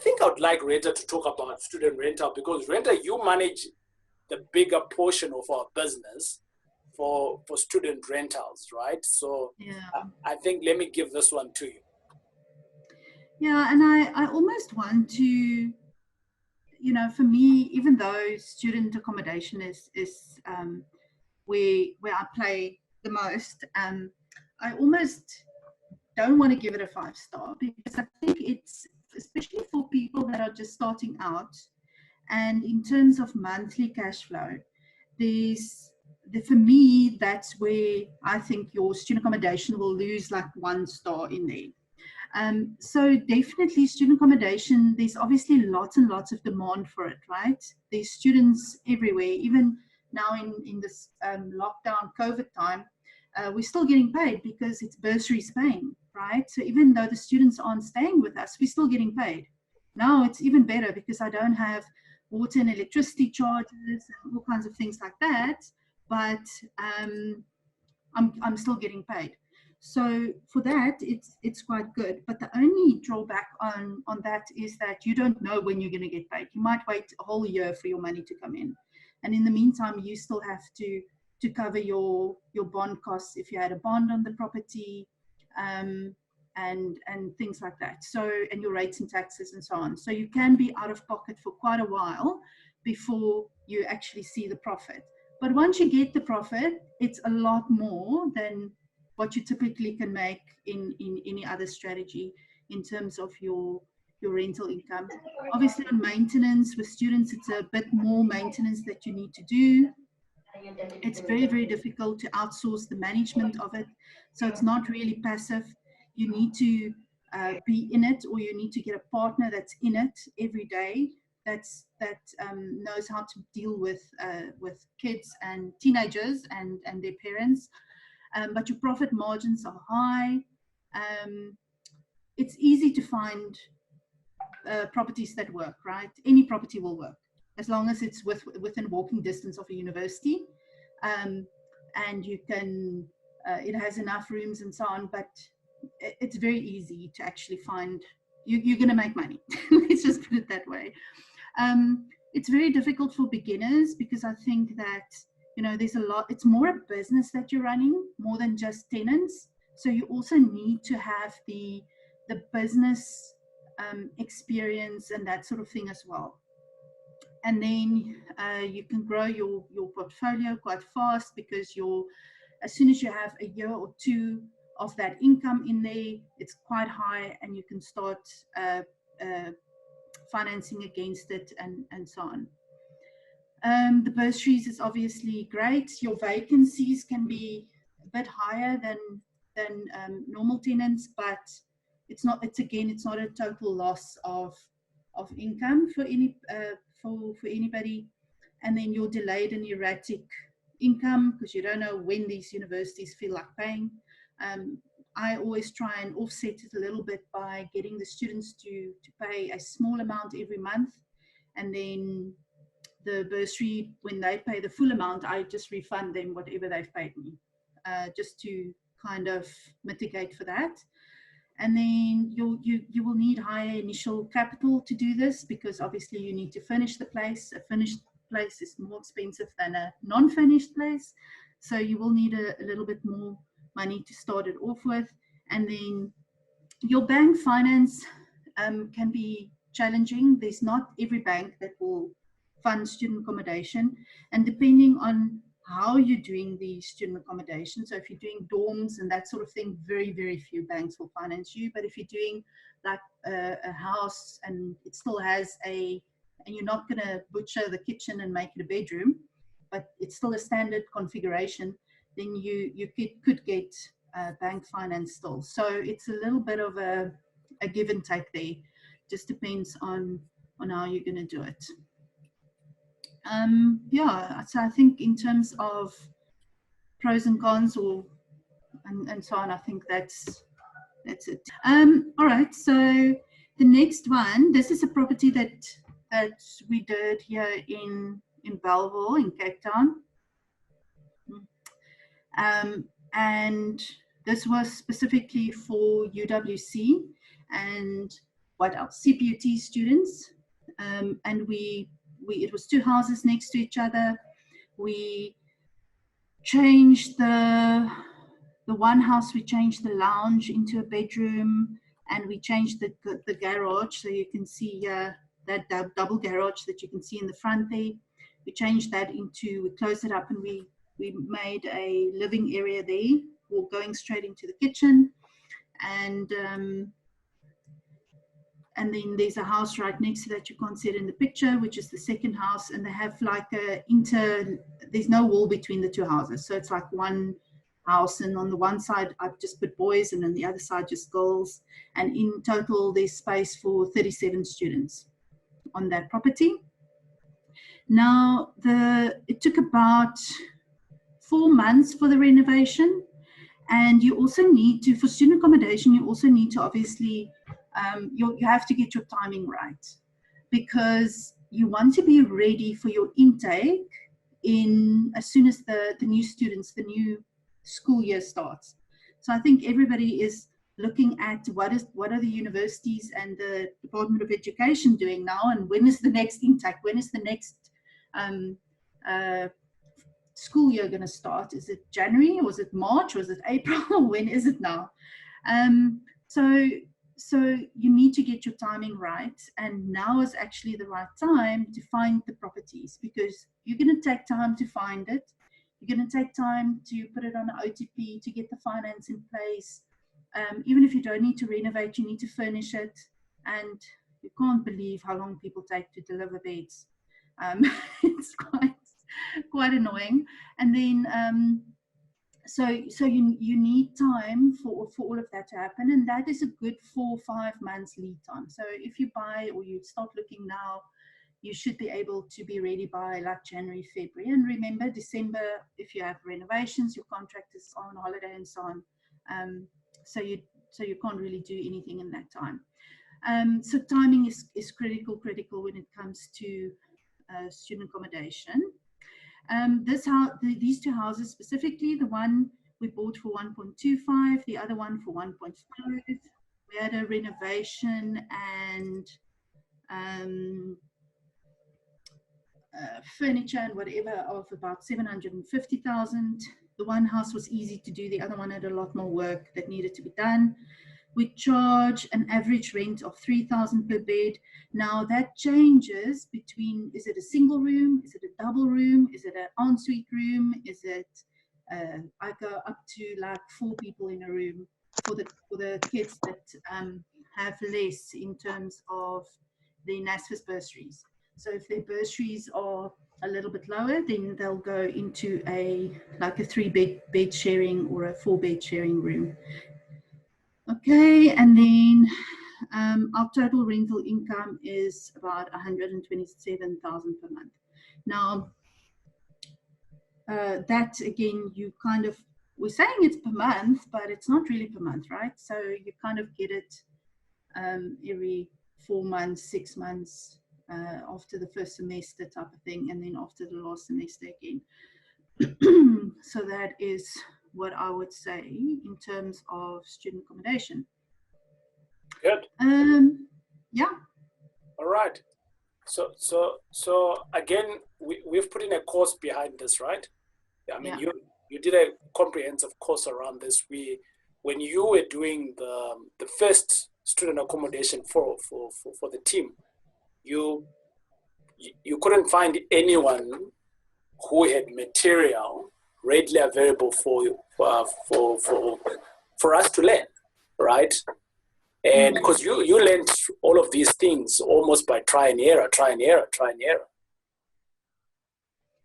think I would like Renta to talk about student rental, because Renta, you manage the bigger portion of our business for student rentals, right? So Yeah. I think let me give this one to you. Yeah, and I almost want to, you know, for me, even though student accommodation is where I play the most, I almost don't want to give it a 5-star, because I think it's, especially for people that are just starting out, and in terms of monthly cash flow, for me, that's where I think your student accommodation will lose like 1 star in there. So definitely student accommodation, there's obviously lots and lots of demand for it, right? There's students everywhere. Even now in this lockdown COVID time, we're still getting paid because it's bursaries paying, right? So even though the students aren't staying with us, we're still getting paid. Now it's even better because I don't have water and electricity charges and all kinds of things like that, but I'm still getting paid. So for that, it's quite good. But the only drawback on that is that you don't know when you're going to get paid. You might wait a whole year for your money to come in, and in the meantime, you still have to cover your bond costs if you had a bond on the property, and things like that. So, and your rates and taxes and so on. So you can be out of pocket for quite a while before you actually see the profit. But once you get the profit, it's a lot more than what you typically can make in any other strategy in terms of your rental income. Obviously, on maintenance with students, it's a bit more maintenance that you need to do. It's very, very difficult to outsource the management of it. So it's not really passive. You need to be in it, or you need to get a partner that's in it every day, that knows how to deal with kids and teenagers and their parents. But your profit margins are high. It's easy to find properties that work, right? Any property will work as long as it's within walking distance of a university, and you can, it has enough rooms and so on. But it's very easy to actually find. You're going to make money. Let's just put it that way. It's very difficult for beginners because I think that, you know, there's a lot, it's more a business that you're running more than just tenants. So you also need to have the business experience and that sort of thing as well. And then you can grow your portfolio quite fast, because as soon as you have a year or two of that income in there, it's quite high, and you can start financing against it and so on. The bursaries is obviously great. Your vacancies can be a bit higher than normal tenants, but it's not a total loss of income for anybody. And then your delayed and erratic income, because you don't know when these universities feel like paying. I always try and offset it a little bit by getting the students to pay a small amount every month, and then the bursary, when they pay the full amount, I just refund them whatever they've paid me, just to kind of mitigate for that. And then you will need higher initial capital to do this, because obviously you need to finish the place. A finished place is more expensive than a non-finished place, so you will need a little bit more money to start it off with. And then your bank finance can be challenging. There's not every bank that will fund student accommodation, and depending on how you're doing the student accommodation. So if you're doing dorms and that sort of thing, very, very few banks will finance you. But if you're doing like a house and it still has and you're not going to butcher the kitchen and make it a bedroom, but it's still a standard configuration, then you could get bank finance still. So it's a little bit of a give and take there. Just depends on how you're going to do it. Yeah, so I think in terms of pros and cons, and so on, I think that's it. All right, so the next one, this is a property that we did here in Bellville in Cape Town. And this was specifically for UWC, and what else? CPUT students, and it was 2 houses next to each other. We changed the one house. We changed the lounge into a bedroom, and we changed the garage, so you can see that double garage that you can see in the front there. We changed that into, we closed it up, and we made a living area there, or going straight into the kitchen. And then there's a house right next to that, you can't see it in the picture, which is the second house, and they have like there's no wall between the 2 houses, so it's like one house, and on the one side I've just put boys, and on the other side just girls, and in total there's space for 37 students on that property. Now it took about 4 months for the renovation, and you also need to, for student accommodation, you also need to obviously, you have to get your timing right, because you want to be ready for your intake as soon as the new students, the new school year starts. So I think everybody is looking at what are the universities and the Department of Education doing now, and when is the next intake, when is the next school year going to start? Is it January, or is it March, or is it April? When is it now? So you need to get your timing right, and now is actually the right time to find the properties, because you're going to take time to find it. You're going to take time to put it on an OTP, to get the finance in place. Even if you don't need to renovate, you need to furnish it, and you can't believe how long people take to deliver beds. It's quite annoying. And then so you need time for all of that to happen, and that is a good 4 or 5 months lead time. So if you buy, or you start looking now, you should be able to be ready by like January, February. And remember, December, if you have renovations, your contractors are on holiday and so on, so you can't really do anything in that time. So timing is critical when it comes to student accommodation. These 2 houses specifically, the one we bought for 1.25, the other one for 1.5. We had a renovation and furniture and whatever of about 750,000. The one house was easy to do, the other one had a lot more work that needed to be done. We charge an average rent of 3,000 per bed. Now that changes between, is it a single room? Is it a double room? Is it an ensuite room? Is it, I go up to like 4 people in a room for the kids that have less in terms of the NSFAS bursaries. So if their bursaries are a little bit lower, then they'll go into like a 3-bed sharing or a 4-bed sharing room. Okay, and then our total rental income is about 127,000 per month. Now, that again, you kind of, we're saying it's per month, but it's not really per month, right? So you kind of get it every 4 months, 6 months, after the first semester type of thing, and then after the last semester again. So that is what I would say in terms of student accommodation. Good. Yeah. All right. So again, we've put in a course behind this, right? I mean, yeah. You did a comprehensive course around this. When you were doing the first student accommodation for the team, you couldn't find anyone who had material readily available for us to learn, right? And because you learned all of these things almost by try and error.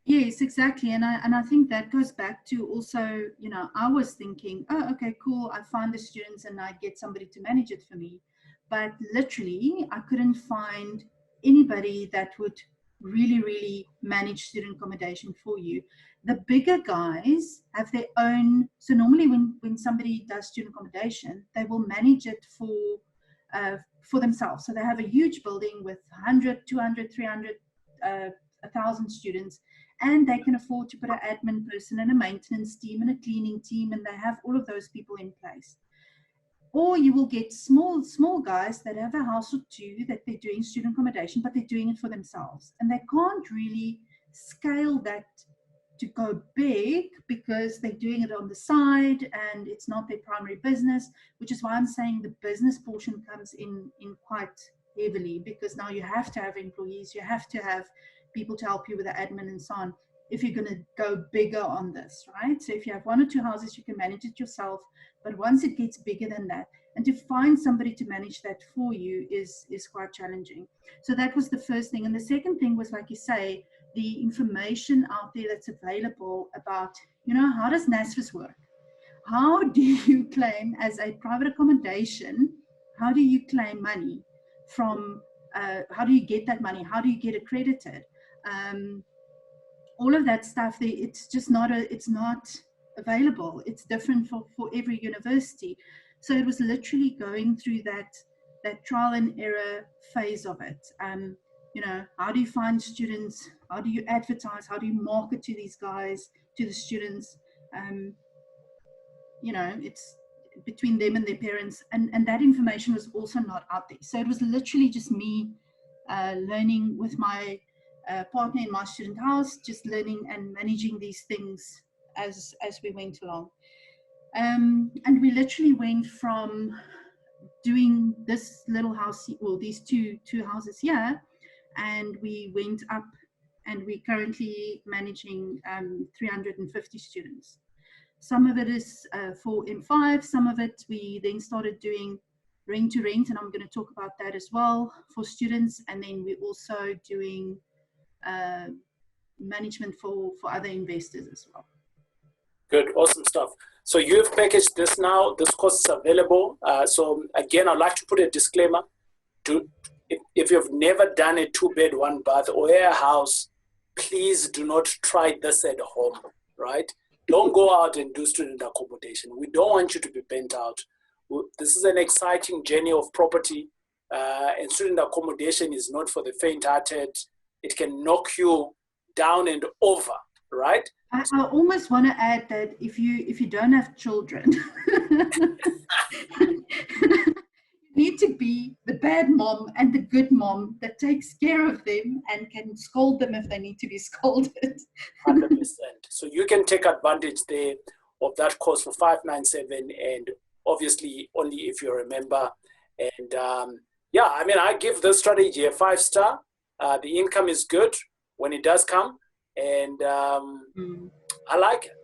Yes, exactly. And I think that goes back to also, you know, I was thinking, oh, okay, cool. I find the students and I get somebody to manage it for me. But literally, I couldn't find anybody that would really, really manage student accommodation for you. The bigger guys have their own. So normally when somebody does student accommodation, they will manage it for themselves. So they have a huge building with 100, 200, 300, 1,000 students, and they can afford to put an admin person and a maintenance team and a cleaning team, and they have all of those people in place. Or you will get small guys that have a house or two that they're doing student accommodation, but they're doing it for themselves. And they can't really scale that to go big because they're doing it on the side and it's not their primary business, which is why I'm saying the business portion comes in quite heavily, because now you have to have employees, you have to have people to help you with the admin and so on if you're going to go bigger on this, right? So if you have 1 or 2 houses, you can manage it yourself. But once it gets bigger than that, and to find somebody to manage that for you is quite challenging. So that was the first thing. And the second thing was, like you say, the information out there that's available about, how does NSFAS work? How do you claim as a private accommodation? How do you claim money from, how do you get that money? How do you get accredited? All of that stuff, it's just not available. It's different for every university. So it was literally going through that trial and error phase of it. How do you find students? How do you advertise? How do you market to these guys, to the students? It's between them and their parents. And that information was also not out there. So it was literally just me learning with my partner in my student house, just learning and managing these things as we went along. And we literally went from doing this little house, well, these two houses here, and we went up, and we're currently managing 350 students. Some of it is 4 and 5. Some of it we then started doing rent to rent, and I'm going to talk about that as well for students. And then we're also doing management for other investors as well. Good, awesome stuff. So you've packaged this now. This course is available. So again, I'd like to put a disclaimer. If you've never done a 2-bed, 1-bath or a house, please do not try this at home, right? Don't go out and do student accommodation. We don't want you to be burnt out. This is an exciting journey of property, and student accommodation is not for the faint-hearted. It can knock you down and over, right? I almost want to add that if you don't have children, you need to be the bad mom and the good mom that takes care of them and can scold them if they need to be scolded. 100%. So you can take advantage there of that course for 597, and obviously only if you're a member. And yeah, I mean, I give this strategy a 5-star. The income is good when it does come, and I like it.